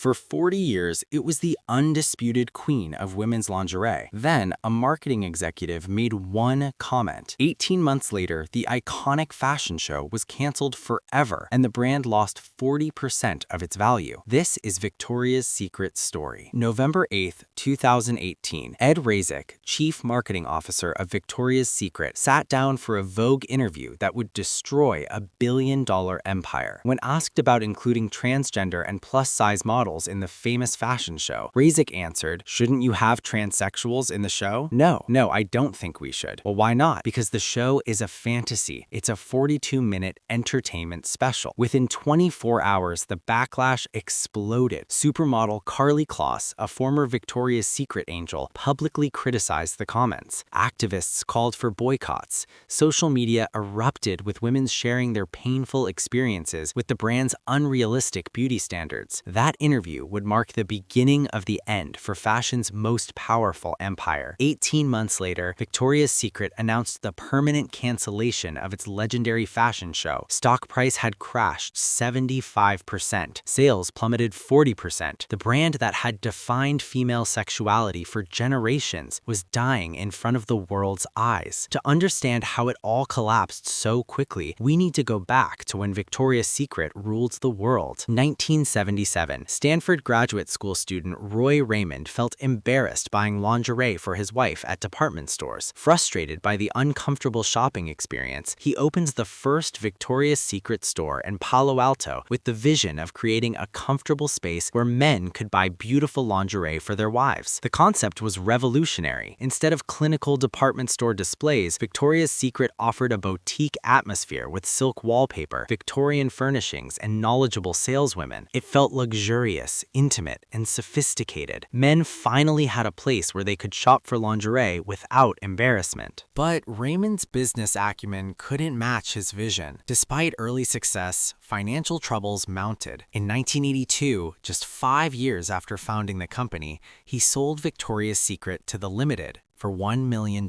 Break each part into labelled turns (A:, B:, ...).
A: For 40 years, it was the undisputed queen of women's lingerie. Then, a marketing executive made one comment. 18 months later, the iconic fashion show was canceled forever, and the brand lost 40% of its value. This is Victoria's Secret's story. November 8th, 2018, Ed Razek, Chief Marketing Officer of Victoria's Secret, sat down for a Vogue interview that would destroy a billion-dollar empire. When asked about including transgender and plus-size models in the famous fashion show, Razek answered, "Shouldn't you have transsexuals in the show?" No, I don't think we should." "Well, why not?" "Because the show is a fantasy. It's a 42-minute entertainment special." Within 24 hours, the backlash exploded. Supermodel Karlie Kloss, a former Victoria's Secret angel, publicly criticized the comments. Activists called for boycotts. Social media erupted with women sharing their painful experiences with the brand's unrealistic beauty standards. That interview would mark the beginning of the end for fashion's most powerful empire. 18 months later, Victoria's Secret announced the permanent cancellation of its legendary fashion show. Stock price had crashed 75%. Sales plummeted 40%. The brand that had defined female sexuality for generations was dying in front of the world's eyes. To understand how it all collapsed so quickly, we need to go back to when Victoria's Secret ruled the world. 1977, Stanford graduate school student Roy Raymond felt embarrassed buying lingerie for his wife at department stores. Frustrated by the uncomfortable shopping experience, he opens the first Victoria's Secret store in Palo Alto with the vision of creating a comfortable space where men could buy beautiful lingerie for their wives. The concept was revolutionary. Instead of clinical department store displays, Victoria's Secret offered a boutique atmosphere with silk wallpaper, Victorian furnishings, and knowledgeable saleswomen. It felt luxurious, intimate, and sophisticated. Men finally had a place where they could shop for lingerie without embarrassment. But Raymond's business acumen couldn't match his vision. Despite early success, financial troubles mounted. In 1982, just 5 years after founding the company, he sold Victoria's Secret to The Limited for $1 million.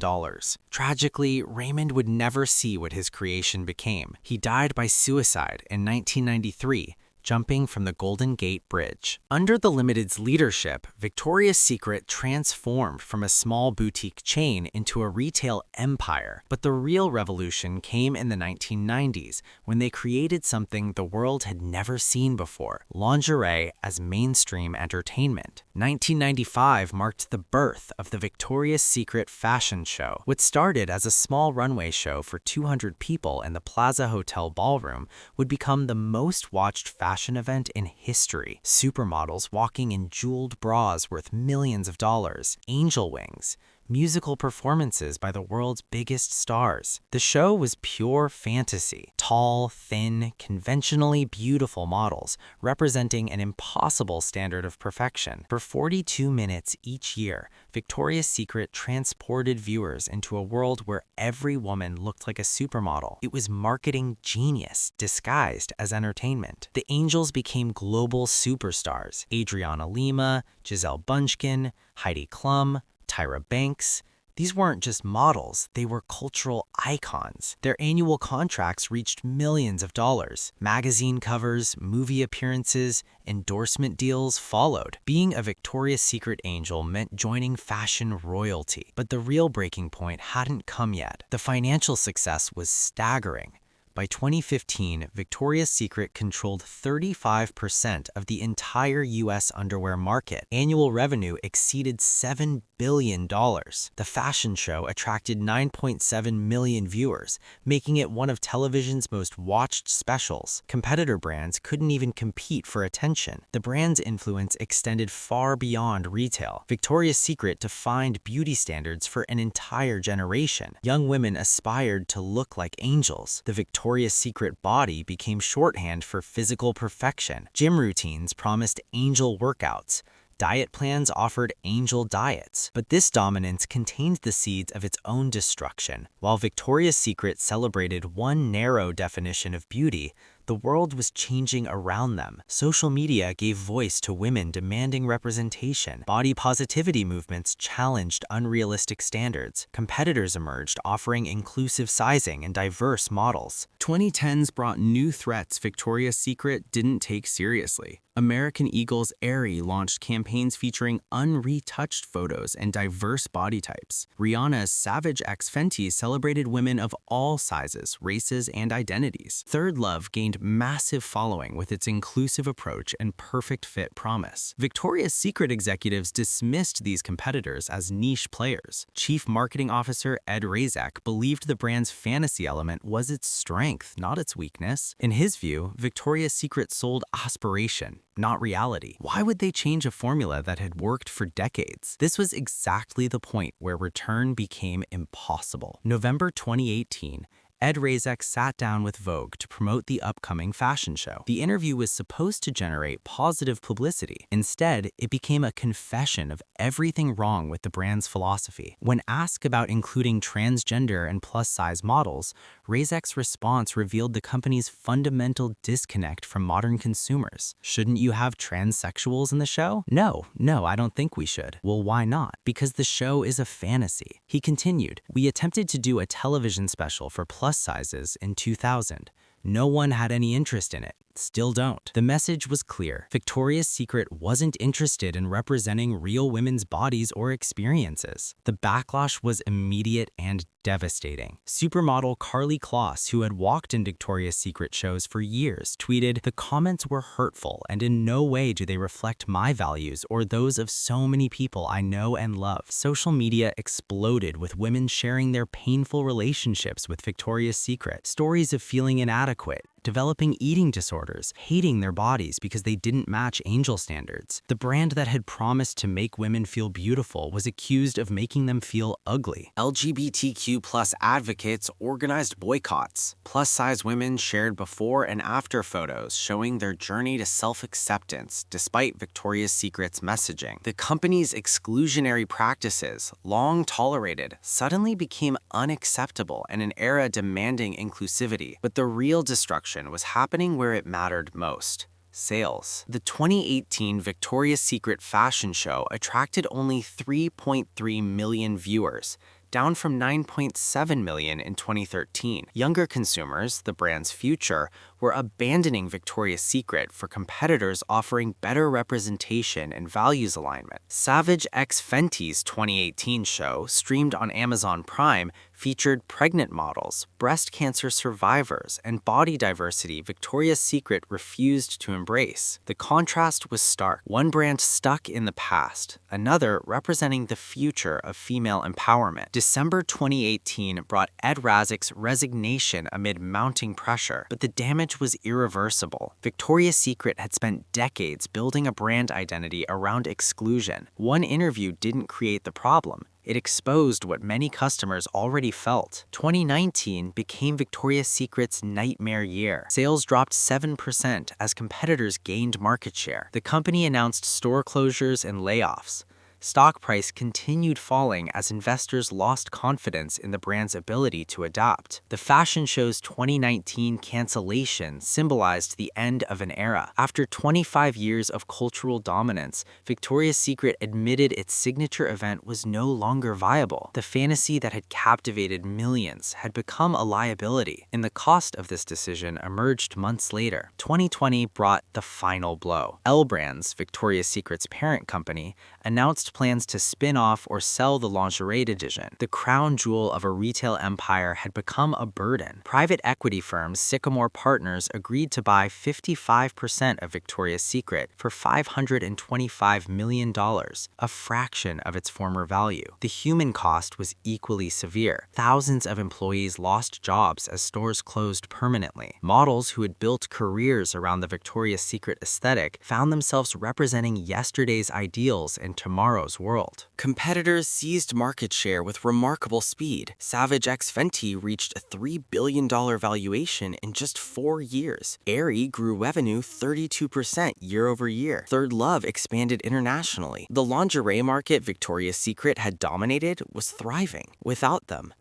A: Tragically, Raymond would never see what his creation became. He died by suicide in 1993, jumping from the Golden Gate Bridge. Under the Limited's leadership, Victoria's Secret transformed from a small boutique chain into a retail empire. But the real revolution came in the 1990s, when they created something the world had never seen before: lingerie as mainstream entertainment. 1995 marked the birth of the Victoria's Secret fashion show. What started as a small runway show for 200 people in the Plaza Hotel ballroom would become the most watched fashion event in history. Supermodels walking in jeweled bras worth millions of dollars, angel wings, musical performances by the world's biggest stars. The show was pure fantasy. Tall, thin, conventionally beautiful models representing an impossible standard of perfection. For 42 minutes each year, Victoria's Secret transported viewers into a world where every woman looked like a supermodel. It was marketing genius disguised as entertainment. The angels became global superstars: Adriana Lima, Gisele Bündchen, Heidi Klum, Tyra Banks. These weren't just models, they were cultural icons. Their annual contracts reached millions of dollars. Magazine covers, movie appearances, endorsement deals followed. Being a Victoria's Secret angel meant joining fashion royalty. But the real breaking point hadn't come yet. The financial success was staggering. By 2015, Victoria's Secret controlled 35% of the entire U.S. underwear market. Annual revenue exceeded $7 billion. The fashion show attracted 9.7 million viewers, making it one of television's most watched specials. Competitor brands couldn't even compete for attention. The brand's influence extended far beyond retail. Victoria's Secret defined beauty standards for an entire generation. Young women aspired to look like angels. The Victoria's Secret body became shorthand for physical perfection. Gym routines promised angel workouts. Diet plans offered angel diets. But this dominance contained the seeds of its own destruction. While Victoria's Secret celebrated one narrow definition of beauty, The world was changing around them. Social media gave voice to women demanding representation. Body positivity movements challenged unrealistic standards. Competitors emerged offering inclusive sizing and diverse models. 2010s brought new threats Victoria's Secret didn't take seriously. American Eagle's Aerie launched campaigns featuring unretouched photos and diverse body types. Rihanna's Savage X Fenty celebrated women of all sizes, races, and identities. Third Love gained massive following with its inclusive approach and perfect fit promise. Victoria's Secret executives dismissed these competitors as niche players. Chief Marketing Officer Ed Razek believed the brand's fantasy element was its strength, not its weakness. In his view, Victoria's Secret sold aspiration, not reality. Why would they change a formula that had worked for decades? This was exactly the point where return became impossible. November 2018, Ed Razek sat down with Vogue to promote the upcoming fashion show. The interview was supposed to generate positive publicity. Instead, it became a confession of everything wrong with the brand's philosophy. When asked about including transgender and plus-size models, Razek's response revealed the company's fundamental disconnect from modern consumers. Shouldn't you have transsexuals in the show? No, I don't think we should. Well, why not? Because the show is a fantasy. He continued, we attempted to do a television special for plus sizes in 2000. No one had any interest in it. Still don't. The message was clear. Victoria's Secret wasn't interested in representing real women's bodies or experiences. The backlash was immediate and devastating. Supermodel Carly Kloss, who had walked in Victoria's Secret shows for years, tweeted, "The comments were hurtful and in no way do they reflect my values or those of so many people I know and love." Social media exploded with women sharing their painful relationships with Victoria's Secret, stories of feeling inadequate, developing eating disorders, hating their bodies because they didn't match angel standards. The brand that had promised to make women feel beautiful was accused of making them feel ugly. LGBTQ+ advocates organized boycotts. Plus-size women shared before and after photos showing their journey to self-acceptance despite Victoria's Secret's messaging. The company's exclusionary practices, long tolerated, suddenly became unacceptable in an era demanding inclusivity. But the real destruction was happening where it mattered most: sales. The 2018 Victoria's Secret fashion show attracted only 3.3 million viewers, down from 9.7 million in 2013. Younger consumers, the brand's future, were abandoning Victoria's Secret for competitors offering better representation and values alignment. Savage X Fenty's 2018 show, streamed on Amazon Prime, featured pregnant models, breast cancer survivors, and body diversity Victoria's Secret refused to embrace. The contrast was stark. One brand stuck in the past, another representing the future of female empowerment. December 2018 brought Ed Razek's resignation amid mounting pressure, but the damage was irreversible. Victoria's Secret had spent decades building a brand identity around exclusion. One interview didn't create the problem. It exposed what many customers already felt. 2019 became Victoria's Secret's nightmare year. Sales dropped 7% as competitors gained market share. The company announced store closures and layoffs. Stock price continued falling as investors lost confidence in the brand's ability to adapt. The fashion show's 2019 cancellation symbolized the end of an era. After 25 years of cultural dominance, Victoria's Secret admitted its signature event was no longer viable. The fantasy that had captivated millions had become a liability, and the cost of this decision emerged months later. 2020 brought the final blow. L Brands, Victoria's Secret's parent company, announced plans to spin off or sell the lingerie division. The crown jewel of a retail empire had become a burden. Private equity firm Sycamore Partners agreed to buy 55% of Victoria's Secret for $525 million, a fraction of its former value. The human cost was equally severe. Thousands of employees lost jobs as stores closed permanently. Models who had built careers around the Victoria's Secret aesthetic found themselves representing yesterday's ideals in tomorrow's world. Competitors seized market share with remarkable speed. Savage X Fenty reached a $3 billion valuation in just 4 years. Aerie grew revenue 32% year over year. Third Love expanded internationally. The lingerie market Victoria's Secret had dominated was thriving. Without them,